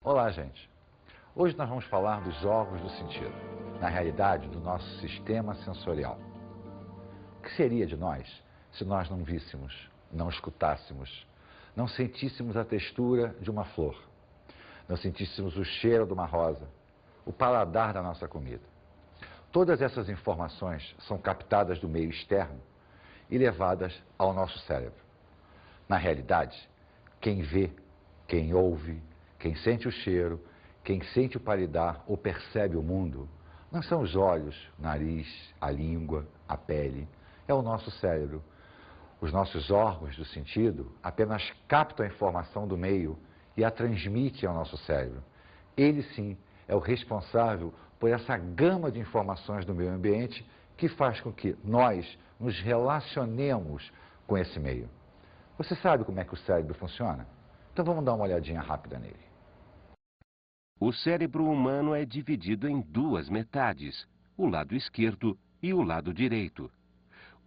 Olá, gente. Hoje nós vamos falar dos órgãos do sentido, na realidade, do nosso sistema sensorial. O que seria de nós se nós não víssemos, não escutássemos, não sentíssemos a textura de uma flor, não sentíssemos o cheiro de uma rosa, o paladar da nossa comida? Todas essas informações são captadas do meio externo e levadas ao nosso cérebro. Na realidade, quem vê, quem ouve, quem sente o cheiro, quem sente o paladar ou percebe o mundo, não são os olhos, o nariz, a língua, a pele, é o nosso cérebro. Os nossos órgãos do sentido apenas captam a informação do meio e a transmitem ao nosso cérebro. Ele sim é o responsável por essa gama de informações do meio ambiente que faz com que nós nos relacionemos com esse meio. Você sabe como é que o cérebro funciona? Então vamos dar uma olhadinha rápida nele. O cérebro humano é dividido em duas metades, o lado esquerdo e o lado direito.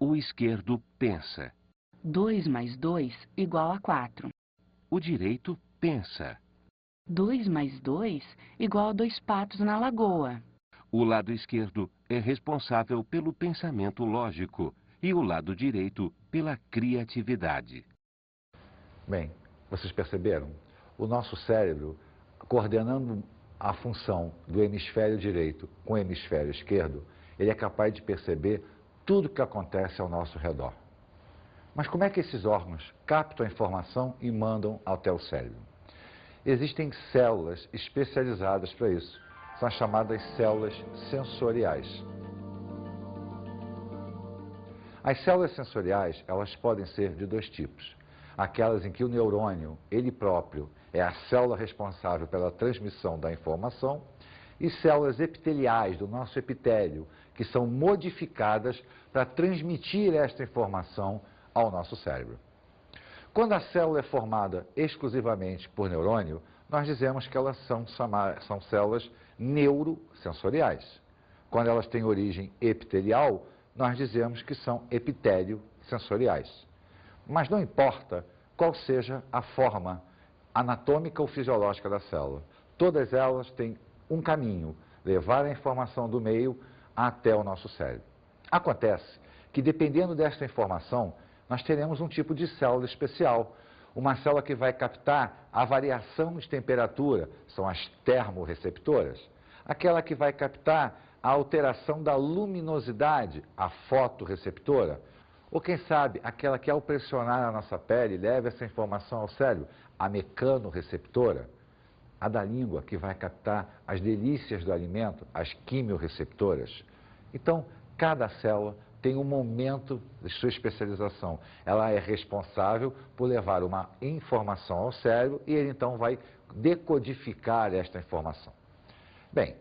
O esquerdo pensa. 2 mais 2 igual a 4. O direito pensa. 2 mais 2 igual a 2 patos na lagoa. O lado esquerdo é responsável pelo pensamento lógico e o lado direito pela criatividade. Bem, vocês perceberam? O nosso cérebro, coordenando a função do hemisfério direito com o hemisfério esquerdo, ele é capaz de perceber tudo o que acontece ao nosso redor. Mas como é que esses órgãos captam a informação e mandam até o cérebro? Existem células especializadas para isso. São as chamadas células sensoriais. As células sensoriais, elas podem ser de dois tipos. Aquelas em que o neurônio, ele próprio, é a célula responsável pela transmissão da informação, e células epiteliais do nosso epitélio, que são modificadas para transmitir esta informação ao nosso cérebro. Quando a célula é formada exclusivamente por neurônio, nós dizemos que elas são células neurosensoriais. Quando elas têm origem epitelial, nós dizemos que são epitélio-sensoriais. Mas não importa qual seja a forma anatômica ou fisiológica da célula. Todas elas têm um caminho, levar a informação do meio até o nosso cérebro. Acontece que, dependendo desta informação, nós teremos um tipo de célula especial. Uma célula que vai captar a variação de temperatura, são as termorreceptoras. Aquela que vai captar a alteração da luminosidade, a fotorreceptora. Ou quem sabe, aquela que ao pressionar a nossa pele leva essa informação ao cérebro, a mecanorreceptora. A da língua, que vai captar as delícias do alimento, as quimiorreceptoras. Então, cada célula tem um momento de sua especialização. Ela é responsável por levar uma informação ao cérebro e ele então vai decodificar esta informação. Bem,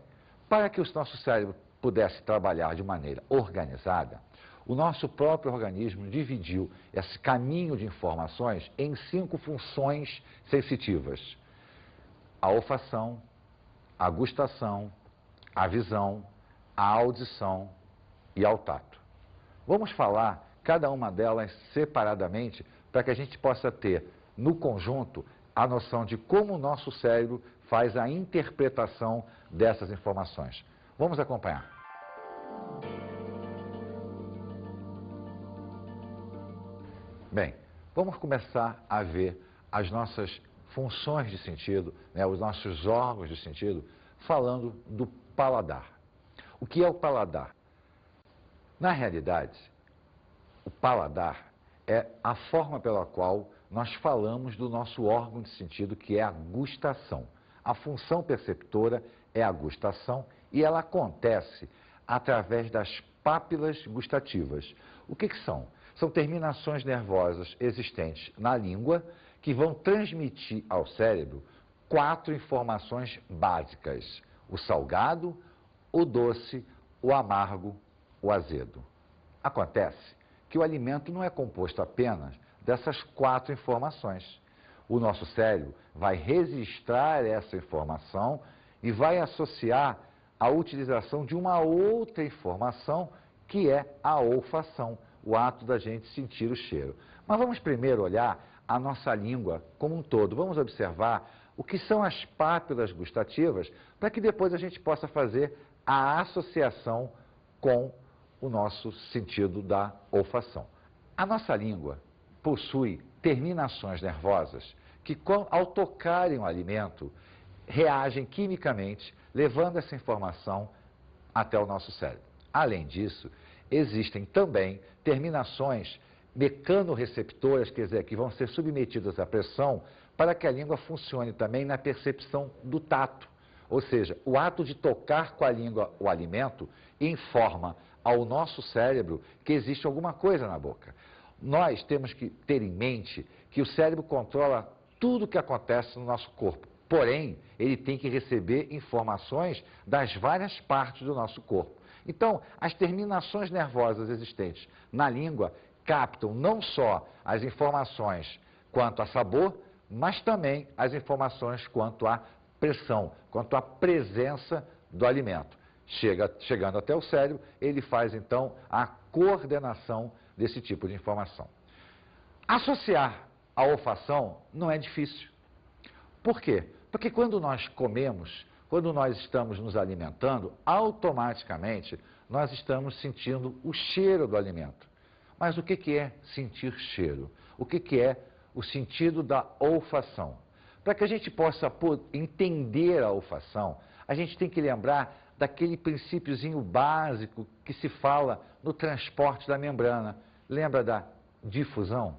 para que o nosso cérebro pudesse trabalhar de maneira organizada, o nosso próprio organismo dividiu esse caminho de informações em 5 funções sensitivas: a olfação, a gustação, a visão, a audição e ao tato. Vamos falar cada uma delas separadamente para que a gente possa ter, no conjunto, a noção de como o nosso cérebro faz a interpretação dessas informações. Vamos acompanhar. Bem, vamos começar a ver as nossas funções de sentido, né, os nossos órgãos de sentido, falando do paladar. O que é o paladar? Na realidade, o paladar é a forma pela qual nós falamos do nosso órgão de sentido, que é a gustação. A função perceptora é a gustação e ela acontece através das pápilas gustativas. O que são? São terminações nervosas existentes na língua que vão transmitir ao cérebro 4 informações básicas: o salgado, o doce, o amargo, o azedo. Acontece que o alimento não é composto apenas dessas 4 informações. O nosso cérebro vai registrar essa informação e vai associar a utilização de uma outra informação, que é a olfação, o ato da gente sentir o cheiro. Mas vamos primeiro olhar a nossa língua como um todo. Vamos observar o que são as pápilas gustativas, para que depois a gente possa fazer a associação com o nosso sentido da olfação. A nossa língua possui terminações nervosas que, ao tocarem o alimento, reagem quimicamente, levando essa informação até o nosso cérebro. Além disso, existem também terminações mecanorreceptoras, quer dizer, que vão ser submetidas à pressão para que a língua funcione também na percepção do tato. Ou seja, o ato de tocar com a língua o alimento informa ao nosso cérebro que existe alguma coisa na boca. Nós temos que ter em mente que o cérebro controla tudo o que acontece no nosso corpo. Porém, ele tem que receber informações das várias partes do nosso corpo. Então, as terminações nervosas existentes na língua captam não só as informações quanto a sabor, mas também as informações quanto à pressão, quanto à presença do alimento. Chegando até o cérebro, ele faz então a coordenação desse tipo de informação. Associar a olfação não é difícil. Por quê? Porque quando nós comemos, quando nós estamos nos alimentando, automaticamente nós estamos sentindo o cheiro do alimento. Mas o que é sentir cheiro? O que é o sentido da olfação? Para que a gente possa entender a olfação, a gente tem que lembrar daquele princípiozinho básico que se fala no transporte da membrana. Lembra da difusão?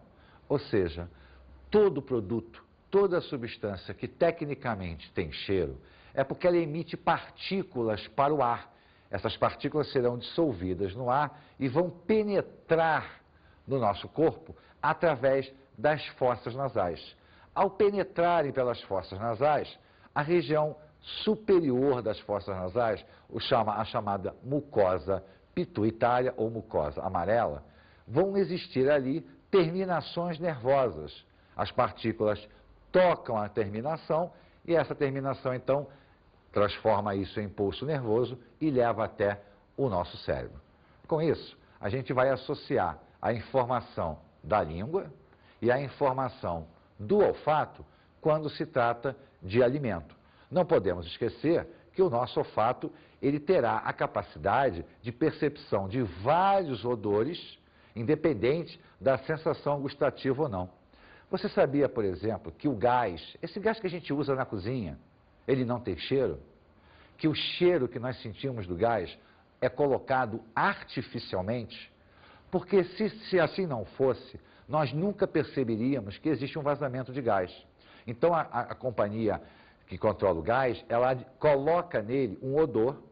Ou seja, todo produto, toda substância que tecnicamente tem cheiro, é porque ela emite partículas para o ar. Essas partículas serão dissolvidas no ar e vão penetrar no nosso corpo através das fossas nasais. Ao penetrarem pelas fossas nasais, a região superior das fossas nasais, a chamada mucosa pituitária ou mucosa amarela, vão existir ali terminações nervosas. As partículas tocam a terminação e essa terminação, então, transforma isso em impulso nervoso e leva até o nosso cérebro. Com isso, a gente vai associar a informação da língua e a informação do olfato quando se trata de alimento. Não podemos esquecer que o nosso olfato ele terá a capacidade de percepção de vários odores, independente da sensação gustativa ou não. Você sabia, por exemplo, que o gás, esse gás que a gente usa na cozinha, ele não tem cheiro? Que o cheiro que nós sentimos do gás é colocado artificialmente? Porque se assim não fosse, nós nunca perceberíamos que existe um vazamento de gás. Então a companhia que controla o gás, ela coloca nele um odor,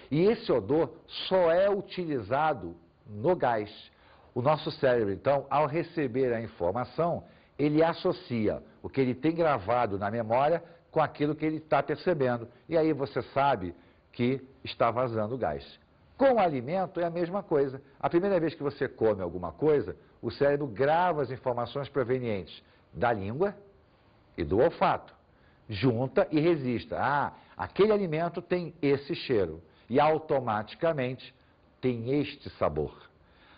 e esse odor só é utilizado no gás. O nosso cérebro, então, ao receber a informação, ele associa o que ele tem gravado na memória com aquilo que ele está percebendo. E aí você sabe que está vazando gás. Com o alimento é a mesma coisa. A primeira vez que você come alguma coisa, o cérebro grava as informações provenientes da língua e do olfato. Junta e registra. Ah, aquele alimento tem esse cheiro. E automaticamente tem este sabor.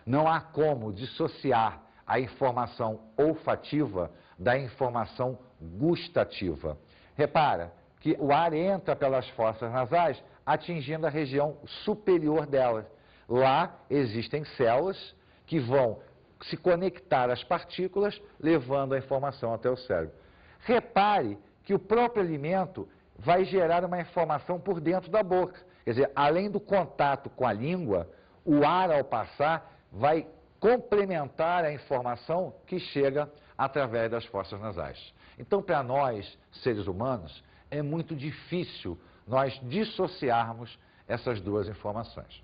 Não há como dissociar a informação olfativa da informação gustativa. Repara que o ar entra pelas fossas nasais, atingindo a região superior delas. Lá existem células que vão se conectar às partículas, levando a informação até o cérebro. Repare que o próprio alimento vai gerar uma informação por dentro da boca. Quer dizer, além do contato com a língua, o ar ao passar vai complementar a informação que chega através das fossas nasais. Então, para nós, seres humanos, é muito difícil nós dissociarmos essas duas informações.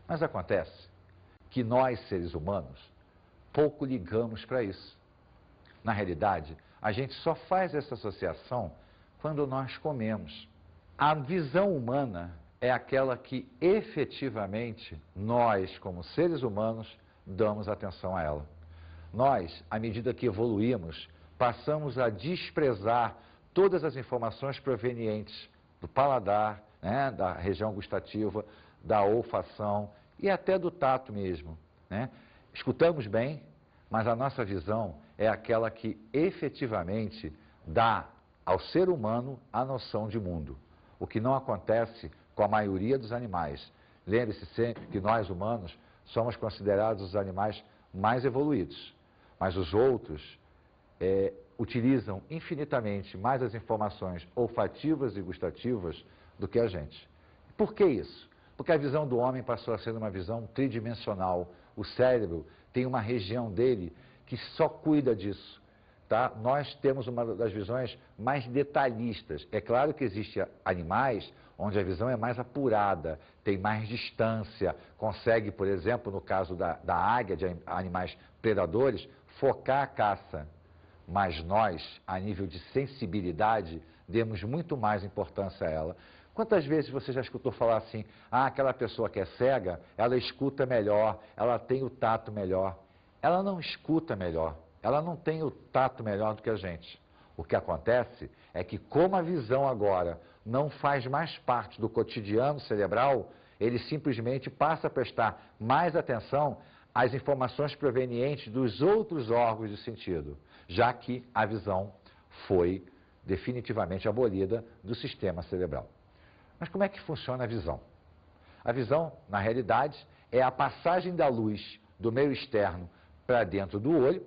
Mas acontece que nós, seres humanos, pouco ligamos para isso. Na realidade, a gente só faz essa associação quando nós comemos. A visão humana é aquela que efetivamente nós, como seres humanos, damos atenção a ela. Nós, à medida que evoluímos, passamos a desprezar todas as informações provenientes do paladar, né, da região gustativa, da olfação e até do tato mesmo, né? Escutamos bem, mas a nossa visão é aquela que efetivamente dá ao ser humano a noção de mundo, o que não acontece com a maioria dos animais. Lembre-se sempre que nós, humanos, somos considerados os animais mais evoluídos, mas os outros utilizam infinitamente mais as informações olfativas e gustativas do que a gente. Por que isso? Porque a visão do homem passou a ser uma visão tridimensional. O cérebro tem uma região dele que só cuida disso. Tá? Nós temos uma das visões mais detalhistas. É claro que existem animais onde a visão é mais apurada, tem mais distância, consegue, por exemplo, no caso da águia, de animais predadores, focar a caça. Mas nós, a nível de sensibilidade, demos muito mais importância a ela. Quantas vezes você já escutou falar assim, aquela pessoa que é cega, ela escuta melhor, ela tem o tato melhor. Ela não escuta melhor, ela não tem o tato melhor do que a gente. O que acontece é que, como a visão agora não faz mais parte do cotidiano cerebral, ele simplesmente passa a prestar mais atenção às informações provenientes dos outros órgãos de sentido, já que a visão foi definitivamente abolida do sistema cerebral. Mas como é que funciona a visão? A visão, na realidade, é a passagem da luz do meio externo para dentro do olho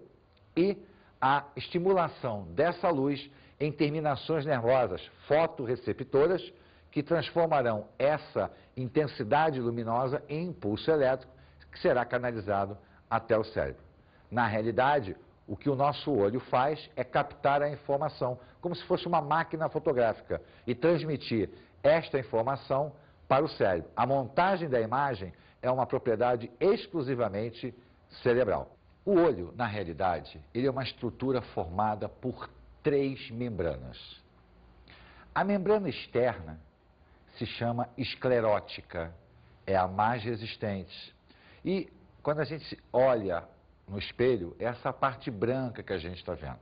e a estimulação dessa luz em terminações nervosas fotorreceptoras que transformarão essa intensidade luminosa em impulso elétrico que será canalizado até o cérebro. Na realidade, o que o nosso olho faz é captar a informação, como se fosse uma máquina fotográfica, e transmitir esta informação para o cérebro. A montagem da imagem é uma propriedade exclusivamente cerebral. O olho, na realidade, ele é uma estrutura formada por 3 membranas. A membrana externa se chama esclerótica, é a mais resistente. E quando a gente olha no espelho, é essa parte branca que a gente está vendo.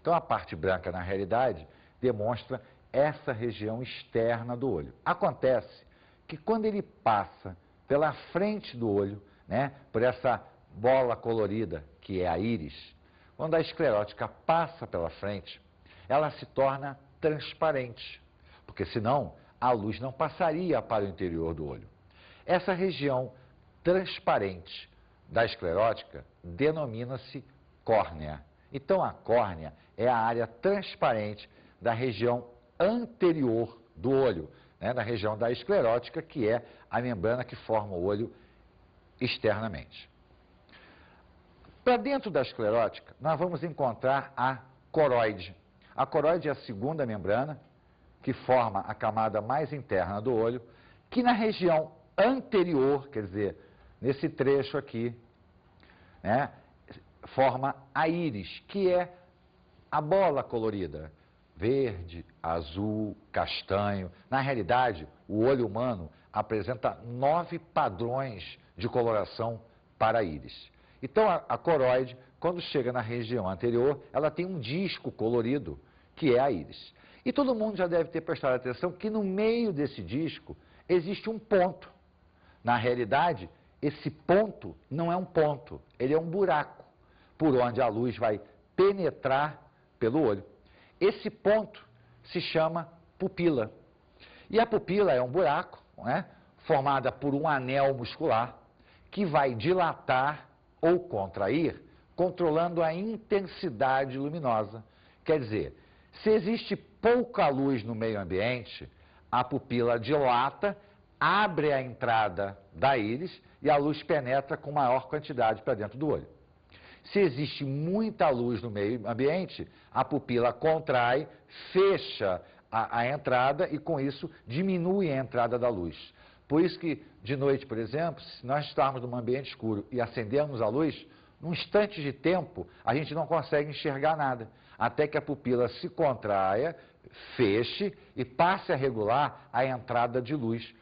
Então a parte branca, na realidade, demonstra essa região externa do olho. Acontece que quando ele passa pela frente do olho, né, por essa bola colorida, que é a íris, quando a esclerótica passa pela frente, ela se torna transparente, porque senão a luz não passaria para o interior do olho. Essa região transparente da esclerótica denomina-se córnea. Então a córnea é a área transparente da região anterior do olho, né, da região da esclerótica, que é a membrana que forma o olho externamente. Para dentro da esclerótica, nós vamos encontrar a coroide. A coroide é a segunda membrana, que forma a camada mais interna do olho, que na região anterior, quer dizer, nesse trecho aqui, né, forma a íris, que é a bola colorida, verde, azul, castanho. Na realidade, o olho humano apresenta 9 padrões de coloração para a íris. Então, a coroide, quando chega na região anterior, ela tem um disco colorido, que é a íris. E todo mundo já deve ter prestado atenção que no meio desse disco existe um ponto. Na realidade, esse ponto não é um ponto, ele é um buraco, por onde a luz vai penetrar pelo olho. Esse ponto se chama pupila. E a pupila é um buraco, né, formada por um anel muscular que vai dilatar ou contrair, controlando a intensidade luminosa. Quer dizer, se existe pouca luz no meio ambiente, a pupila dilata abre a entrada da íris e a luz penetra com maior quantidade para dentro do olho. Se existe muita luz no meio ambiente, a pupila contrai, fecha a entrada e, com isso, diminui a entrada da luz. Por isso que, de noite, por exemplo, se nós estarmos num ambiente escuro e acendermos a luz, num instante de tempo, a gente não consegue enxergar nada, até que a pupila se contraia, feche e passe a regular a entrada de luz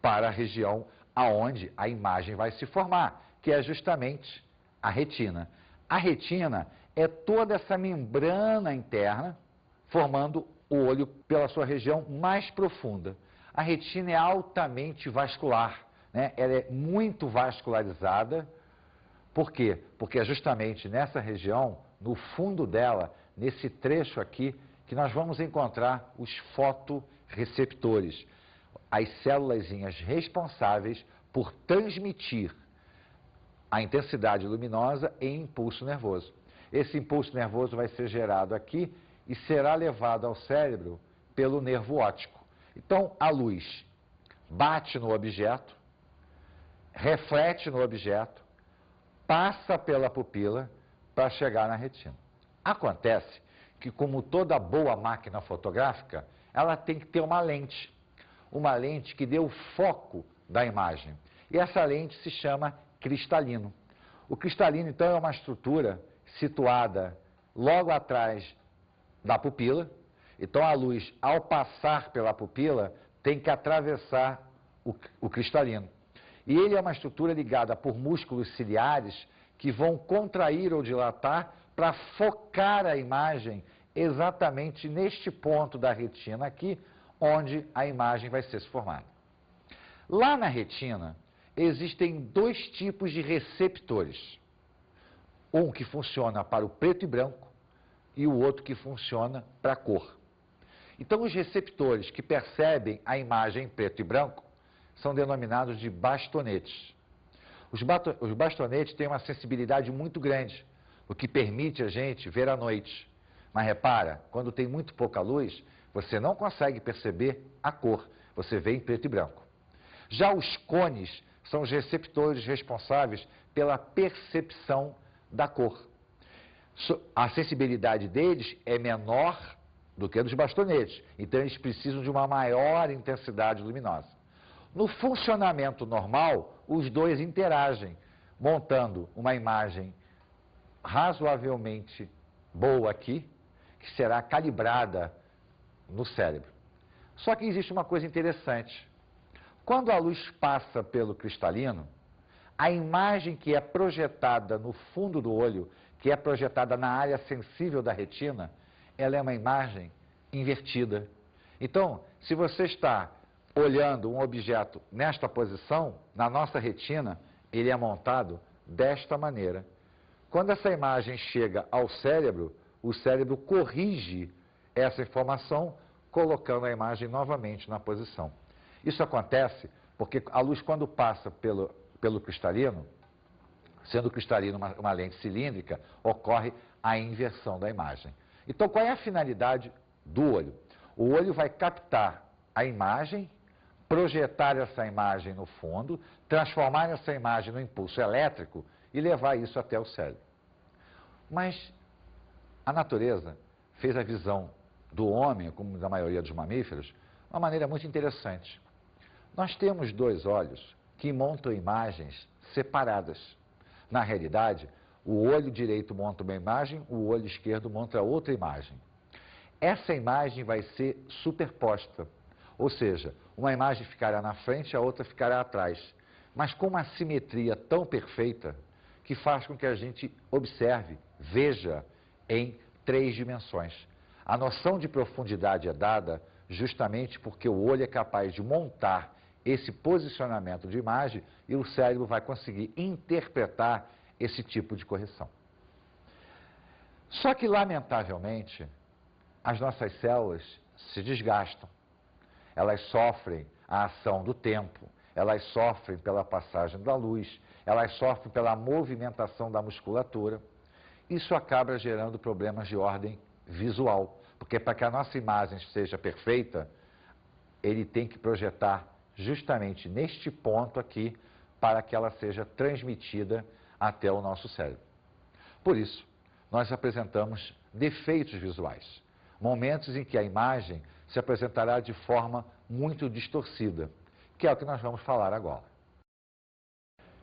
para a região aonde a imagem vai se formar, que é justamente a retina. A retina é toda essa membrana interna formando o olho pela sua região mais profunda. A retina é altamente vascular, né? Ela é muito vascularizada. Por quê? Porque é justamente nessa região, no fundo dela, nesse trecho aqui, que nós vamos encontrar os fotoreceptores, as célulazinhas responsáveis por transmitir a intensidade luminosa em impulso nervoso. Esse impulso nervoso vai ser gerado aqui e será levado ao cérebro pelo nervo óptico. Então, a luz bate no objeto, reflete no objeto, passa pela pupila para chegar na retina. Acontece que, como toda boa máquina fotográfica, ela tem que ter uma lente que dê o foco da imagem. E essa lente se chama cristalino. O cristalino, então, é uma estrutura situada logo atrás da pupila. Então, a luz, ao passar pela pupila, tem que atravessar o cristalino. E ele é uma estrutura ligada por músculos ciliares que vão contrair ou dilatar para focar a imagem exatamente neste ponto da retina aqui, onde a imagem vai ser formada. Lá na retina, existem dois tipos de receptores. Um que funciona para o preto e branco e o outro que funciona para a cor. Então, os receptores que percebem a imagem em preto e branco são denominados de bastonetes. Os bastonetes têm uma sensibilidade muito grande, o que permite a gente ver à noite. Mas repara, quando tem muito pouca luz, você não consegue perceber a cor, você vê em preto e branco. Já os cones são os receptores responsáveis pela percepção da cor. A sensibilidade deles é menor do que a dos bastonetes, então eles precisam de uma maior intensidade luminosa. No funcionamento normal, os dois interagem, montando uma imagem razoavelmente boa aqui, que será calibrada no cérebro. Só que existe uma coisa interessante. Quando a luz passa pelo cristalino, a imagem que é projetada no fundo do olho, que é projetada na área sensível da retina, ela é uma imagem invertida. Então, se você está olhando um objeto nesta posição, na nossa retina, ele é montado desta maneira. Quando essa imagem chega ao cérebro, o cérebro corrige essa informação, colocando a imagem novamente na posição. Isso acontece porque a luz, quando passa pelo cristalino, sendo o cristalino uma lente cilíndrica, ocorre a inversão da imagem. Então, qual é a finalidade do olho? O olho vai captar a imagem, projetar essa imagem no fundo, transformar essa imagem no impulso elétrico e levar isso até o cérebro. Mas a natureza fez a visão do homem, como da maioria dos mamíferos, de uma maneira muito interessante. Nós temos dois olhos que montam imagens separadas. Na realidade, o olho direito monta uma imagem, o olho esquerdo monta outra imagem. Essa imagem vai ser superposta, ou seja, uma imagem ficará na frente, a outra ficará atrás, mas com uma simetria tão perfeita que faz com que a gente observe, veja em 3 dimensões. A noção de profundidade é dada justamente porque o olho é capaz de montar esse posicionamento de imagem e o cérebro vai conseguir interpretar esse tipo de correção. Só que, lamentavelmente, as nossas células se desgastam. Elas sofrem a ação do tempo, elas sofrem pela passagem da luz, elas sofrem pela movimentação da musculatura. Isso acaba gerando problemas de ordem visual, porque para que a nossa imagem seja perfeita, ele tem que projetar justamente neste ponto aqui para que ela seja transmitida até o nosso cérebro. Por isso, nós apresentamos defeitos visuais, momentos em que a imagem se apresentará de forma muito distorcida, que é o que nós vamos falar agora.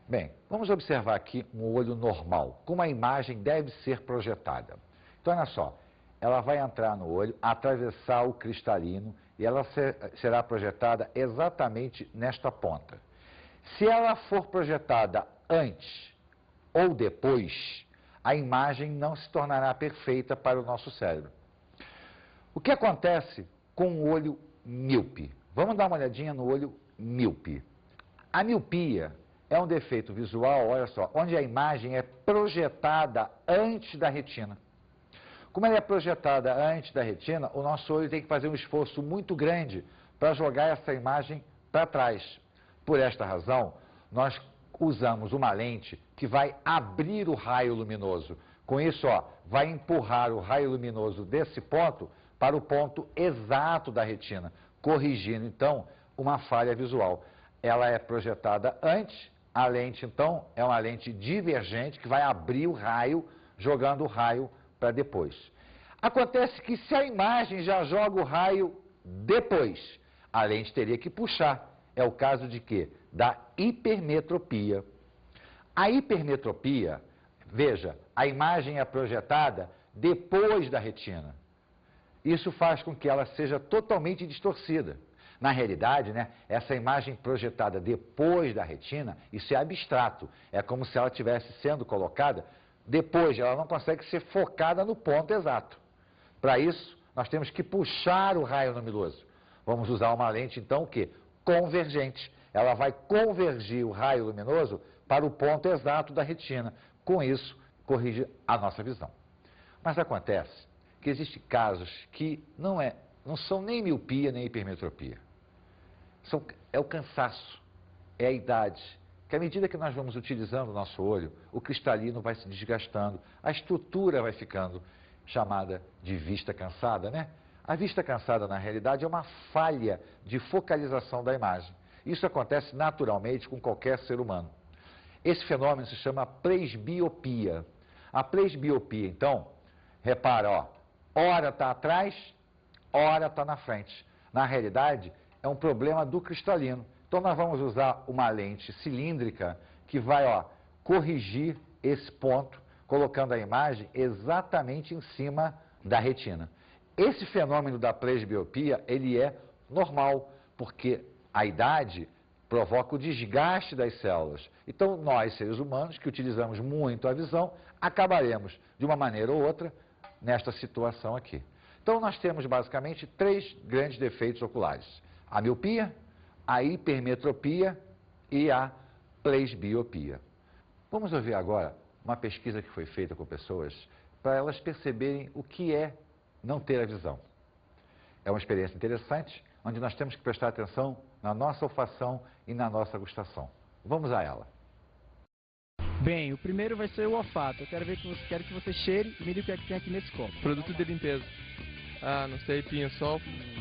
Bem, vamos observar aqui um olho normal, como a imagem deve ser projetada. Então, olha só, ela vai entrar no olho, atravessar o cristalino e ela será projetada exatamente nesta ponta. Se ela for projetada antes ou depois, a imagem não se tornará perfeita para o nosso cérebro. O que acontece com o olho míope? Vamos dar uma olhadinha no olho míope. A miopia é um defeito visual, olha só, onde a imagem é projetada antes da retina. Como ela é projetada antes da retina, o nosso olho tem que fazer um esforço muito grande para jogar essa imagem para trás. Por esta razão, nós usamos uma lente que vai abrir o raio luminoso. Com isso, ó, vai empurrar o raio luminoso desse ponto para o ponto exato da retina, corrigindo, então, uma falha visual. Ela é projetada antes, a lente, então, é uma lente divergente que vai abrir o raio, jogando o raio para depois. Acontece que se a imagem já joga o raio depois, a lente teria que puxar. É o caso de quê? Da hipermetropia. A hipermetropia, veja, a imagem é projetada depois da retina. Isso faz com que ela seja totalmente distorcida. Na realidade, né, essa imagem projetada depois da retina, isso é abstrato. É como se ela estivesse sendo colocada depois, ela não consegue ser focada no ponto exato. Para isso, nós temos que puxar o raio luminoso. Vamos usar uma lente, então, o quê? Convergente. Ela vai convergir o raio luminoso para o ponto exato da retina. Com isso, corrige a nossa visão. Mas acontece que existem casos que não são nem miopia nem hipermetropia. É o cansaço, é a idade, que à medida que nós vamos utilizando o nosso olho, o cristalino vai se desgastando, a estrutura vai ficando chamada de vista cansada, né? A vista cansada, na realidade, é uma falha de focalização da imagem. Isso acontece naturalmente com qualquer ser humano. Esse fenômeno se chama presbiopia. A presbiopia, então, repara, ó, ora está atrás, ora está na frente. Na realidade, é um problema do cristalino. Então, nós vamos usar uma lente cilíndrica que vai, ó, corrigir esse ponto, colocando a imagem exatamente em cima da retina. Esse fenômeno da presbiopia, ele é normal, porque a idade provoca o desgaste das células. Então, nós, seres humanos, que utilizamos muito a visão, acabaremos, de uma maneira ou outra, nesta situação aqui. Então, nós temos, basicamente, 3 grandes defeitos oculares. A miopia, a hipermetropia e a presbiopia. Vamos ouvir agora uma pesquisa que foi feita com pessoas para elas perceberem o que é não ter a visão. É uma experiência interessante, onde nós temos que prestar atenção na nossa olfação e na nossa gustação. Vamos a ela. Bem, o primeiro vai ser o olfato. Eu quero que você cheire e me diga o que é que tem aqui nesse copo. Produto de limpeza. Ah, não sei, pinho-sol.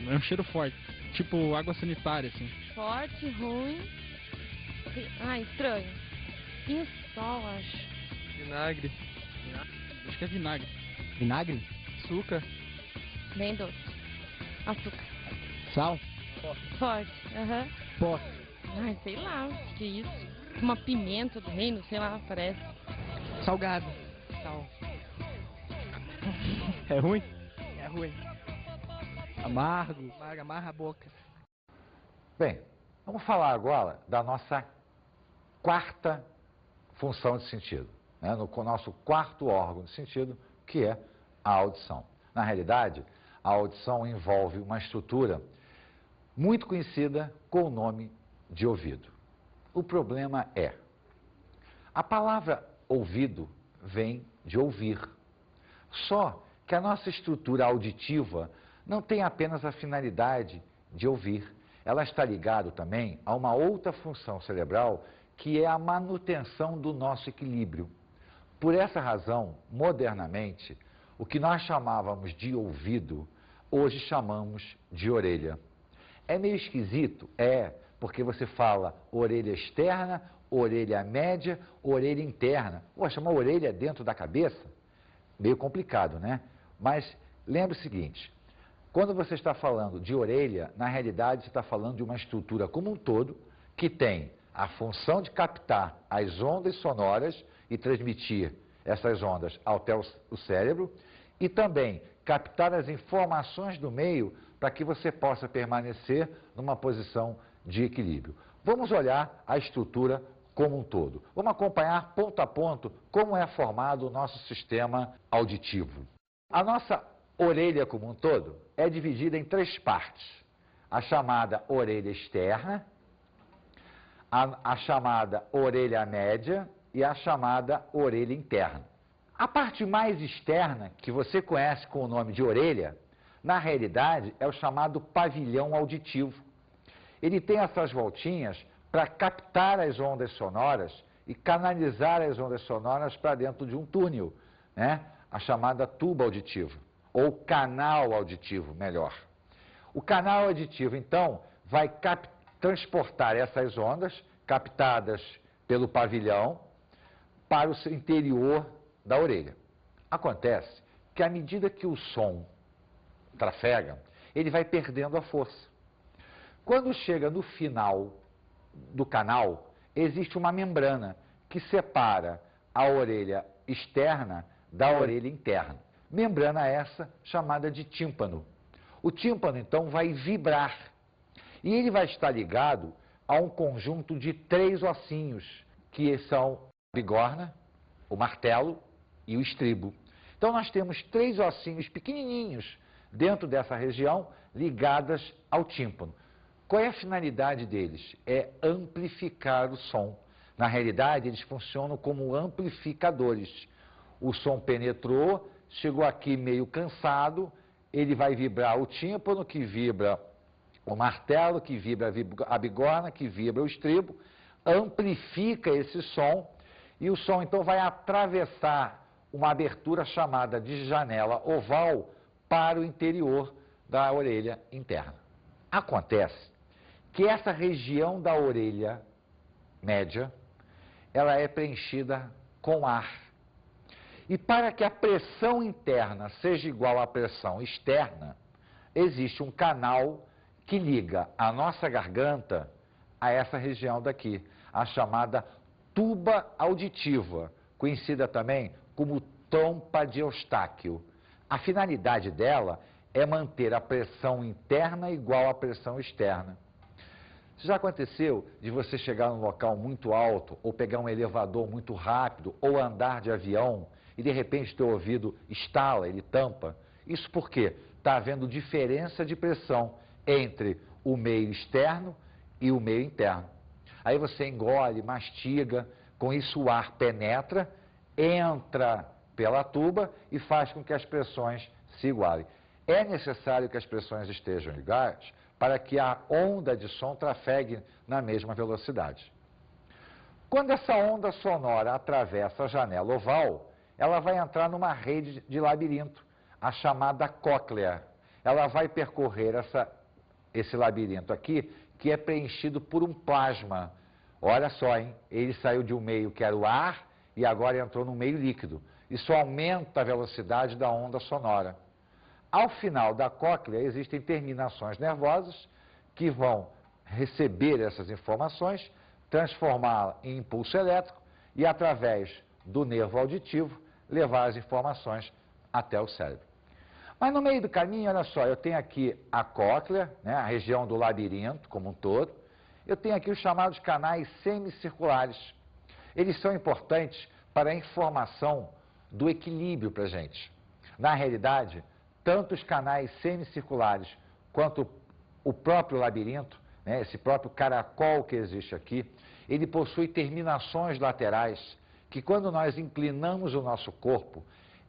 É um cheiro forte, tipo água sanitária, assim. Forte, ruim. Ah, estranho. Pinho-sol, acho. Vinagre. Acho que é vinagre. Vinagre? Açúcar. Bem doce. Açúcar. Sal? Forte, aham. Pó. Ai, sei lá, o que é isso? Uma pimenta do reino, sei lá, parece. Salgado. Sal. É ruim? É ruim. Amargo. Amarra a boca. Bem, vamos falar agora da nossa 4ª função de sentido, né? No nosso 4º órgão de sentido, que é a audição. Na realidade, a audição envolve uma estrutura muito conhecida com o nome de ouvido. O problema é, a palavra ouvido vem de ouvir. Só que a nossa estrutura auditiva não tem apenas a finalidade de ouvir. Ela está ligada também a uma outra função cerebral, que é a manutenção do nosso equilíbrio. Por essa razão, modernamente, o que nós chamávamos de ouvido, hoje chamamos de orelha. É meio esquisito? É, porque você fala orelha externa, orelha média, orelha interna. Poxa, uma orelha dentro da cabeça? Meio complicado, né? Mas lembre o seguinte, quando você está falando de orelha, na realidade você está falando de uma estrutura como um todo que tem a função de captar as ondas sonoras e transmitir essas ondas até o cérebro e também captar as informações do meio para que você possa permanecer numa posição de equilíbrio. Vamos olhar a estrutura como um todo. Vamos acompanhar ponto a ponto como é formado o nosso sistema auditivo. A nossa orelha como um todo é dividida em 3 partes. A chamada orelha externa, a chamada orelha média e a chamada orelha interna. A parte mais externa, que você conhece com o nome de orelha, na realidade é o chamado pavilhão auditivo. Ele tem essas voltinhas para captar as ondas sonoras e canalizar as ondas sonoras para dentro de um túnel, né? A chamada tuba auditiva, ou canal auditivo, melhor. O canal auditivo, então, vai transportar essas ondas captadas pelo pavilhão para o interior da orelha. Acontece que à medida que o som trafega, ele vai perdendo a força. Quando chega no final do canal, existe uma membrana que separa a orelha externa da orelha interna. Membrana essa chamada de tímpano. O tímpano, então, vai vibrar. E ele vai estar ligado a um conjunto de 3 ossinhos, que são a bigorna, o martelo e o estribo. Então, nós temos 3 ossinhos pequenininhos dentro dessa região, ligadas ao tímpano. Qual é a finalidade deles? É amplificar o som. Na realidade, eles funcionam como amplificadores. O som penetrou, chegou aqui meio cansado, ele vai vibrar o tímpano, que vibra o martelo, que vibra a bigorna, que vibra o estribo, amplifica esse som e o som então vai atravessar uma abertura chamada de janela oval para o interior da orelha interna. Acontece que essa região da orelha média, ela é preenchida com ar. E para que a pressão interna seja igual à pressão externa, existe um canal que liga a nossa garganta a essa região daqui, a chamada tuba auditiva, conhecida também como trompa de Eustáquio. A finalidade dela é manter a pressão interna igual à pressão externa. Já aconteceu de você chegar num local muito alto, ou pegar um elevador muito rápido, ou andar de avião, e de repente teu ouvido estala, ele tampa? Isso porque está havendo diferença de pressão entre o meio externo e o meio interno. Aí você engole, mastiga, com isso o ar penetra, entra pela tuba e faz com que as pressões se igualem. É necessário que as pressões estejam iguais para que a onda de som trafegue na mesma velocidade. Quando essa onda sonora atravessa a janela oval, ela vai entrar numa rede de labirinto, a chamada cóclea. Ela vai percorrer esse labirinto aqui, que é preenchido por um plasma. Olha só, hein? Ele saiu de um meio que era o ar e agora entrou no meio líquido. Isso aumenta a velocidade da onda sonora. Ao final da cóclea existem terminações nervosas que vão receber essas informações, transformá-las em impulso elétrico e, através do nervo auditivo, levar as informações até o cérebro. Mas no meio do caminho, olha só, eu tenho aqui a cóclea, né, a região do labirinto como um todo. Eu tenho aqui os chamados canais semicirculares. Eles são importantes para a informação do equilíbrio para a gente. Na realidade, tanto os canais semicirculares quanto o próprio labirinto, né, esse próprio caracol que existe aqui, ele possui terminações laterais que, quando nós inclinamos o nosso corpo,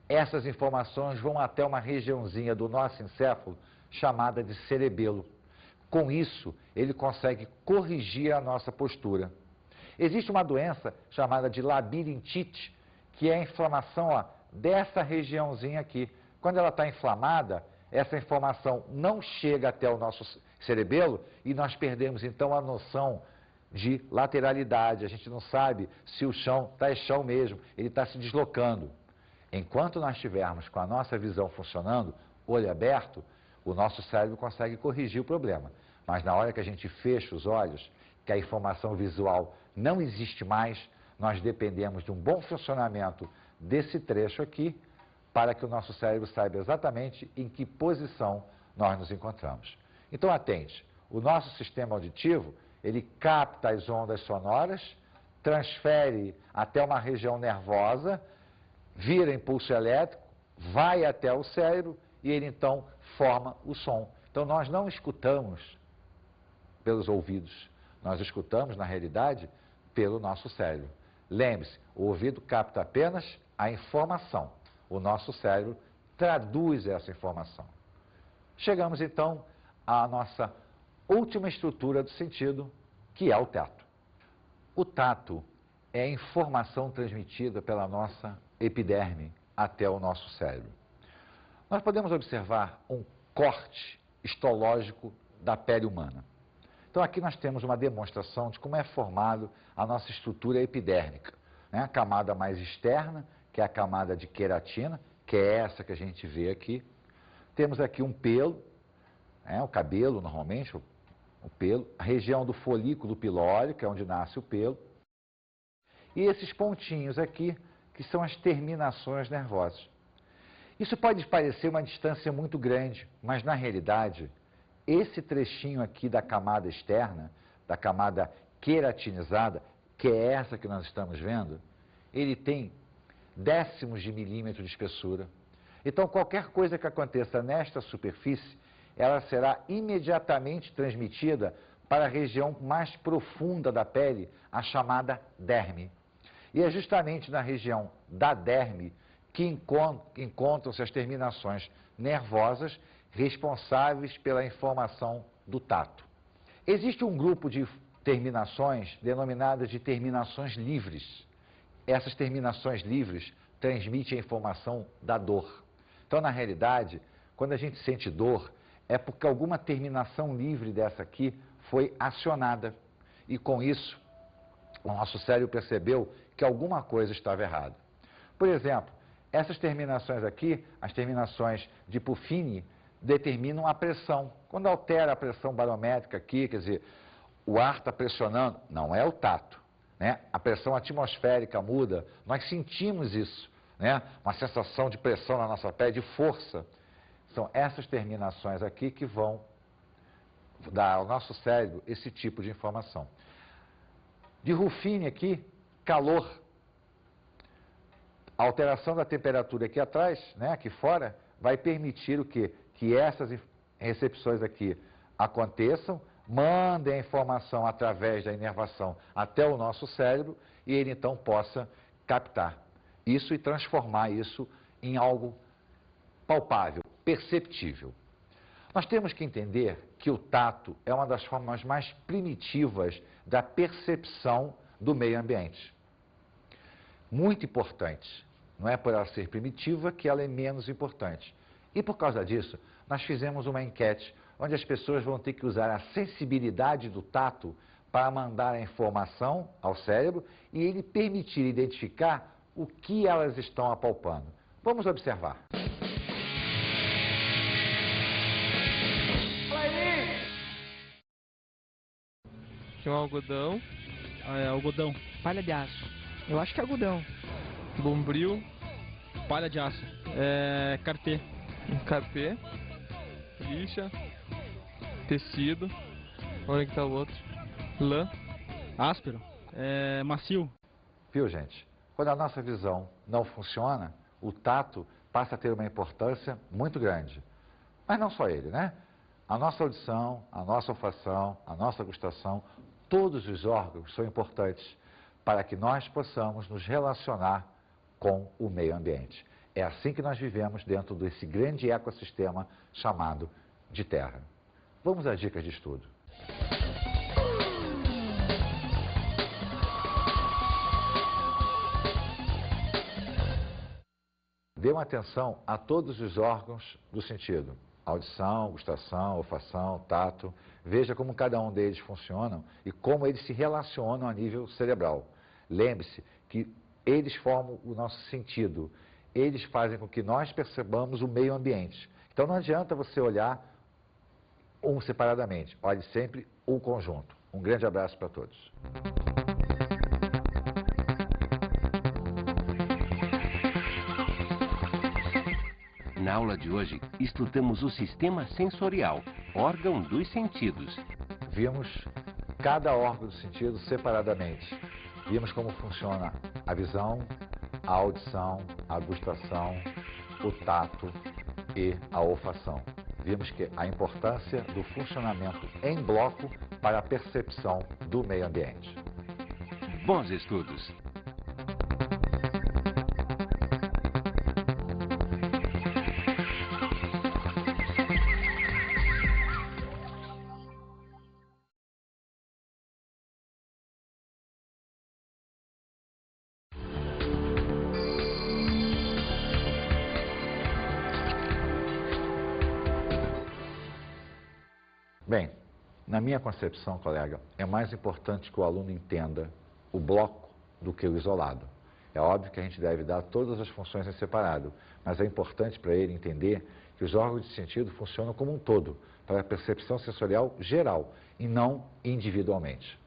essas informações vão até uma regiãozinha do nosso encéfalo chamada de cerebelo. Com isso, ele consegue corrigir a nossa postura. Existe uma doença chamada de labirintite, que é a inflamação dessa regiãozinha aqui. Quando ela está inflamada, essa informação não chega até o nosso cerebelo e nós perdemos então a noção de lateralidade. A gente não sabe se o chão está chão mesmo, ele está se deslocando. Enquanto nós estivermos com a nossa visão funcionando, olho aberto, o nosso cérebro consegue corrigir o problema. Mas na hora que a gente fecha os olhos, que a informação visual não existe mais, nós dependemos de um bom funcionamento desse trecho aqui, para que o nosso cérebro saiba exatamente em que posição nós nos encontramos. Então, atente, o nosso sistema auditivo, ele capta as ondas sonoras, transfere até uma região nervosa, vira impulso elétrico, vai até o cérebro e ele então forma o som. Então, nós não escutamos pelos ouvidos, nós escutamos, na realidade, pelo nosso cérebro. Lembre-se, o ouvido capta apenas a informação. O nosso cérebro traduz essa informação. Chegamos, então, à nossa última estrutura do sentido, que é o tato. O tato é a informação transmitida pela nossa epiderme até o nosso cérebro. Nós podemos observar um corte histológico da pele humana. Então, aqui nós temos uma demonstração de como é formado a nossa estrutura epidérmica, né? A camada mais externa, que é a camada de queratina, que é essa que a gente vê aqui. Temos aqui um pelo, o cabelo normalmente, o pelo, a região do folículo pilório, que é onde nasce o pelo, e esses pontinhos aqui, que são as terminações nervosas. Isso pode parecer uma distância muito grande, mas na realidade, esse trechinho aqui da camada externa, da camada queratinizada, que é essa que nós estamos vendo, ele tem décimos de milímetro de espessura. Então, qualquer coisa que aconteça nesta superfície, ela será imediatamente transmitida para a região mais profunda da pele, a chamada derme. E é justamente na região da derme que encontram-se as terminações nervosas responsáveis pela informação do tato. Existe um grupo de terminações denominadas de terminações livres. Essas terminações livres transmitem a informação da dor. Então, na realidade, quando a gente sente dor, é porque alguma terminação livre dessa aqui foi acionada. E com isso, o nosso cérebro percebeu que alguma coisa estava errada. Por exemplo, essas terminações aqui, as terminações de Pufini, determinam a pressão. Quando altera a pressão barométrica aqui, quer dizer, o ar está pressionando, não é o tato, né? A pressão atmosférica muda, nós sentimos isso, né? Uma sensação de pressão na nossa pele, de força. São essas terminações aqui que vão dar ao nosso cérebro esse tipo de informação. De Ruffini aqui, calor. A alteração da temperatura aqui atrás, né, aqui fora, vai permitir o quê? Que essas recepções aqui aconteçam, mandem a informação através da inervação até o nosso cérebro e ele então possa captar isso e transformar isso em algo palpável, perceptível. Nós temos que entender que o tato é uma das formas mais primitivas da percepção do meio ambiente. Muito importante. Não é por ela ser primitiva que ela é menos importante. E por causa disso, nós fizemos uma enquete onde as pessoas vão ter que usar a sensibilidade do tato para mandar a informação ao cérebro e ele permitir identificar o que elas estão apalpando. Vamos observar. Tinha um algodão, Algodão. Palha de aço. Eu acho que é algodão. bombril, Palha de aço. Carpê. um carpê, lixa, tecido, onde que tá o outro? Lã, Áspero. Macio. Viu, gente? Quando a nossa visão não funciona, o tato passa a ter uma importância muito grande. Mas não só ele, né? A nossa audição, a nossa olfação, a nossa gustação, todos os órgãos são importantes para que nós possamos nos relacionar com o meio ambiente. É assim que nós vivemos dentro desse grande ecossistema chamado de Terra. Vamos às dicas de estudo. Dê uma atenção a todos os órgãos do sentido. audição, gustação, olfação, tato. Veja como cada um deles funcionam e como eles se relacionam a nível cerebral. Lembre-se que eles formam o nosso sentido, eles fazem com que nós percebamos o meio ambiente. Então não adianta você olhar um separadamente, olhe sempre o conjunto. Um grande abraço para todos. Na aula de hoje, estudamos o sistema sensorial, órgão dos sentidos. Vimos cada órgão do sentido separadamente. Vimos como funciona a visão, a audição, a gustação, o tato e a olfação. Vimos que a importância do funcionamento em bloco para a percepção do meio ambiente. Bons estudos! Bem, na minha concepção, colega, é mais importante que o aluno entenda o bloco do que o isolado. É óbvio que a gente deve dar todas as funções em separado, mas é importante para ele entender que os órgãos de sentido funcionam como um todo, para a percepção sensorial geral, e não individualmente.